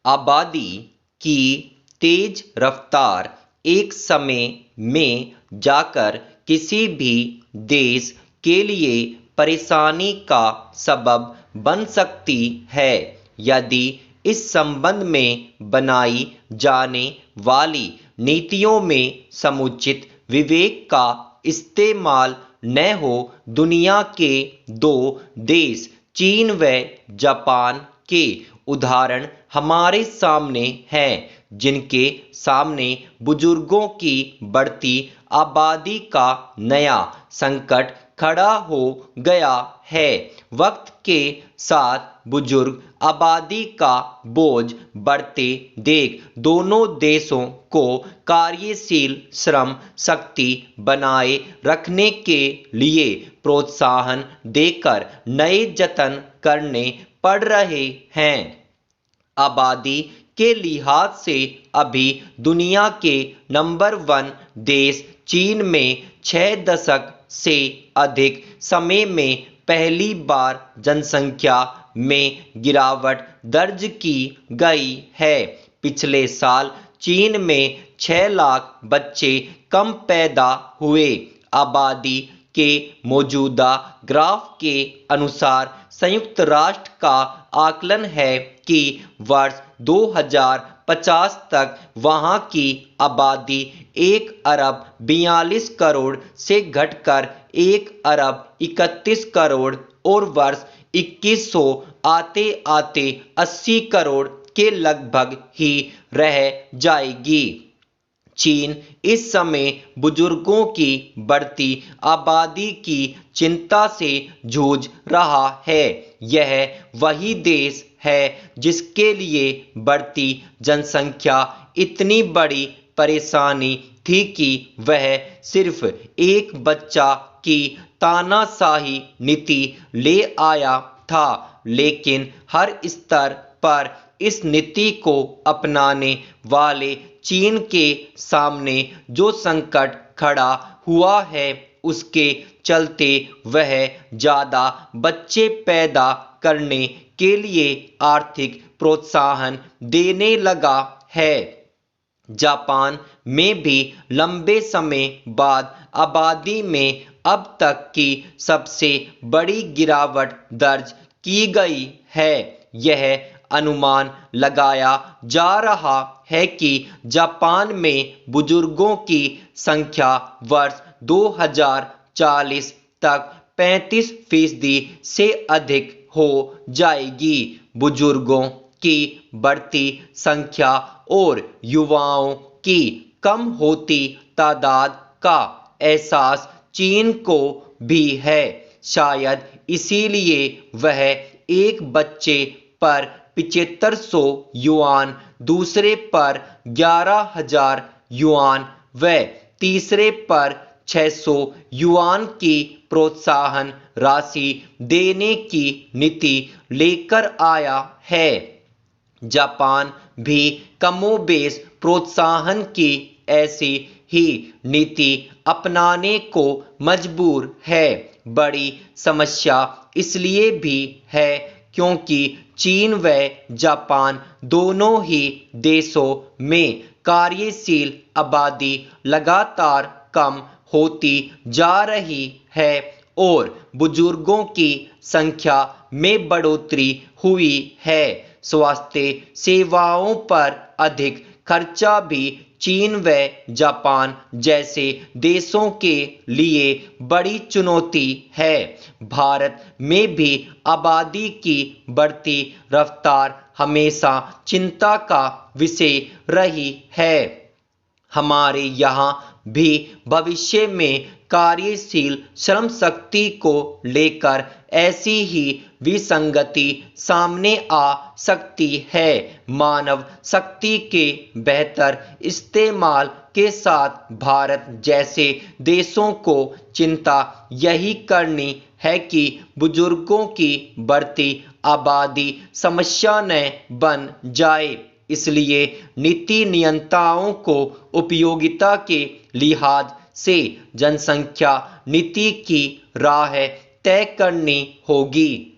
आबादी की तेज रफ्तार एक समय में जाकर किसी भी देश के लिए परेशानी का सबब बन सकती है यदि इस संबंध में बनाई जाने वाली नीतियों में समुचित विवेक का इस्तेमाल न हो। दुनिया के दो देश चीन व जापान के उदाहरण हमारे सामने हैं जिनके सामने बुजुर्गों की बढ़ती आबादी का नया संकट खड़ा हो गया है। वक्त के साथ बुजुर्ग आबादी का बोझ बढ़ते देख दोनों देशों को कार्यशील श्रम शक्ति बनाए रखने के लिए प्रोत्साहन देकर नए जतन करने पड़ रहे हैं। आबादी के लिहाज से अभी दुनिया के नंबर 1 देश चीन में 6 दशक से अधिक समय में पहली बार जनसंख्या में गिरावट दर्ज की गई है। पिछले साल चीन में 6 लाख बच्चे कम पैदा हुए। आबादी के मौजूदा ग्राफ के अनुसार संयुक्त राष्ट्र का आकलन है कि वर्ष 2050 तक वहां की आबादी 1 अरब 42 करोड़ से घटकर 1 अरब 31 करोड़ और वर्ष 2100 आते आते 80 करोड़ के लगभग ही रह जाएगी। चीन इस समय बुजुर्गों की बढ़ती आबादी की चिंता से जूझ रहा है। यह वही देश है जिसके लिए बढ़ती जनसंख्या इतनी बड़ी परेशानी थी कि वह सिर्फ एक बच्चा की तानाशाही नीति ले आया था, लेकिन हर स्तर पर इस नीति को अपनाने वाले चीन के सामने जो संकट खड़ा हुआ है उसके चलते वह ज़्यादा बच्चे पैदा करने के लिए आर्थिक प्रोत्साहन देने लगा है। जापान में भी लंबे समय बाद आबादी में अब तक की सबसे बड़ी गिरावट दर्ज की गई है। यह अनुमान लगाया जा रहा है कि जापान में बुजुर्गों की संख्या वर्ष 2040 तक 35% से अधिक हो जाएगी। बुजुर्गों की बढ़ती संख्या और युवाओं की कम होती तादाद का एहसास चीन को भी है। शायद इसीलिए वह एक बच्चे पर 7500 युआन, दूसरे पर 11,000 युआन व तीसरे पर 600 युआन की प्रोत्साहन राशि देने की नीति लेकर आया है। जापान भी कमोबेश प्रोत्साहन की ऐसी ही नीति अपनाने को मजबूर है। बड़ी समस्या इसलिए भी है क्योंकि चीन व जापान दोनों ही देशों में कार्यशील आबादी लगातार कम होती जा रही है और बुजुर्गों की संख्या में बढ़ोतरी हुई है। स्वास्थ्य सेवाओं पर अधिक खर्चा भी चीन व जापान जैसे देशों के लिए बड़ी चुनौती है। भारत में भी आबादी की बढ़ती रफ्तार हमेशा चिंता का विषय रही है। हमारे यहाँ भी भविष्य में कार्यशील श्रम शक्ति को लेकर ऐसी ही विसंगति सामने आ सकती है। मानव शक्ति के बेहतर इस्तेमाल के साथ भारत जैसे देशों को चिंता यही करनी है कि बुजुर्गों की बढ़ती आबादी समस्या न बन जाए। इसलिए नीति नियंताओं को उपयोगिता के लिहाज से जनसंख्या नीति की राह तय करनी होगी।